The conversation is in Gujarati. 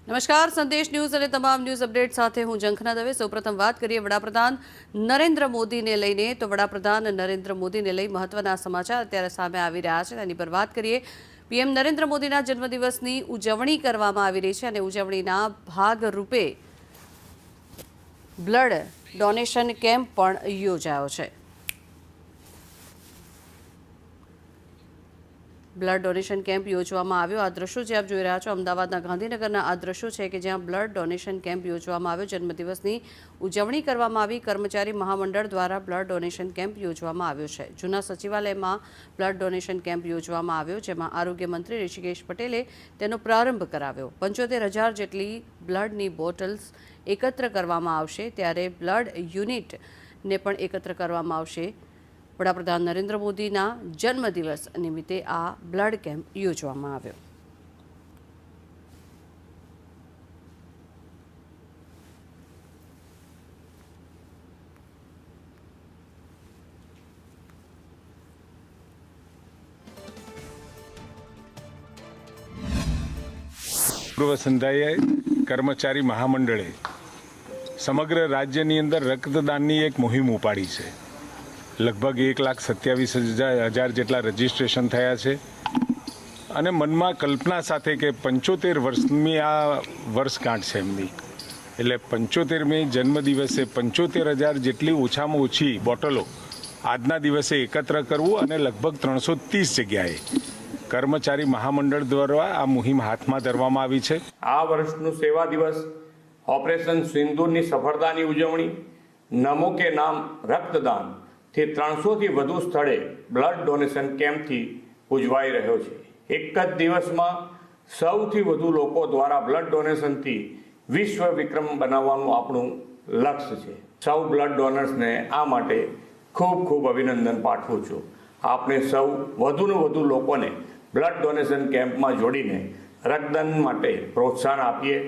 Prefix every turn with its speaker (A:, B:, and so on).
A: નમસ્કાર, સંદેશ ન્યૂઝ અને તમામ ન્યૂઝ અપડેટ સાથે હું ઝંખના દવે। સૌપ્રથમ વાત કરીએ વડાપ્રધાન નરેન્દ્ર મોદીને લઈને, તો વડાપ્રધાન નરેન્દ્ર મોદીને લઈ મહત્વના સમાચાર અત્યારે સામે આવી રહ્યા છે। તેની પર વાત કરીએ। પીએમ નરેન્દ્ર મોદીના જન્મદિવસની ઉજવણી કરવામાં આવી રહી છે અને ઉજવણીના ભાગરૂપે બ્લડ ડોનેશન કેમ્પ પણ યોજાયો છે। બ્લડ ડોનેશન કેમ્પ યોજવામાં આવ્યો। આ દ્રશ્યો જે આપ જોઈ રહ્યા છો અમદાવાદના ગાંધીનગરના આ દ્રશ્યો છે કે જ્યાં બ્લડ ડોનેશન કેમ્પ યોજવામાં આવ્યો। જન્મદિવસની ઉજવણી કરવામાં આવી। કર્મચારી મહામંડળ દ્વારા બ્લડ ડોનેશન કેમ્પ યોજવામાં આવ્યો છે। જૂના સચિવાલયમાં બ્લડ ડોનેશન કેમ્પ યોજવામાં આવ્યો, જેમાં આરોગ્ય મંત્રી ઋષિકેશ પટેલે તેનો પ્રારંભ કરાવ્યો। 75,000 જેટલી બ્લડની બોટલ્સ એકત્ર કરવામાં આવશે, ત્યારે બ્લડ યુનિટને પણ એકત્ર કરવામાં આવશે। વડાપ્રધાન નરેન્દ્ર મોદીના જન્મદિવસ નિમિત્તે આ બ્લડ કેમ્પ યોજવામાં આવ્યો।
B: પૂર્વ સંધ્યાએ કર્મચારી મહામંડળે સમગ્ર રાજ્યની અંદર રક્તદાનની એક મુહિમ ઉપાડી છે। લગભગ 1,27,000 જેટલા રજીસ્ટ્રેશન થયા છે અને મનમાં કલ્પના સાથે કે 75 વર્ષની આ વર્ષગાંઠ છે એમની, એટલે 75મી જન્મદિવસે 75,000 જેટલી ઓછામાં ઓછી બોટલો આજના દિવસે એકત્ર કરવું અને લગભગ 330 જગ્યાએ કર્મચારી મહામંડળ દ્વારા આ મુહિમ હાથમાં ધરવામાં આવી છે।
C: આ વર્ષનું સેવા દિવસ ઓપરેશન સિંદૂરની સફળતાની ઉજવણી નમો કે નામ રક્તદાન થી 300થી વધુ સ્થળે બ્લડ ડોનેશન કેમ્પથી ઉજવાઈ રહ્યો છે। એક જ દિવસમાં સૌથી વધુ લોકો દ્વારા બ્લડ ડોનેશનથી વિશ્વ વિક્રમ બનાવવાનું આપણું લક્ષ્ય છે। સૌ બ્લડ ડોનર્સને આ માટે ખૂબ ખૂબ અભિનંદન પાઠવું છું। આપણે સૌ વધુને વધુ લોકોને બ્લડ ડોનેશન કેમ્પમાં જોડીને રક્તદાન માટે પ્રોત્સાહન આપીએ।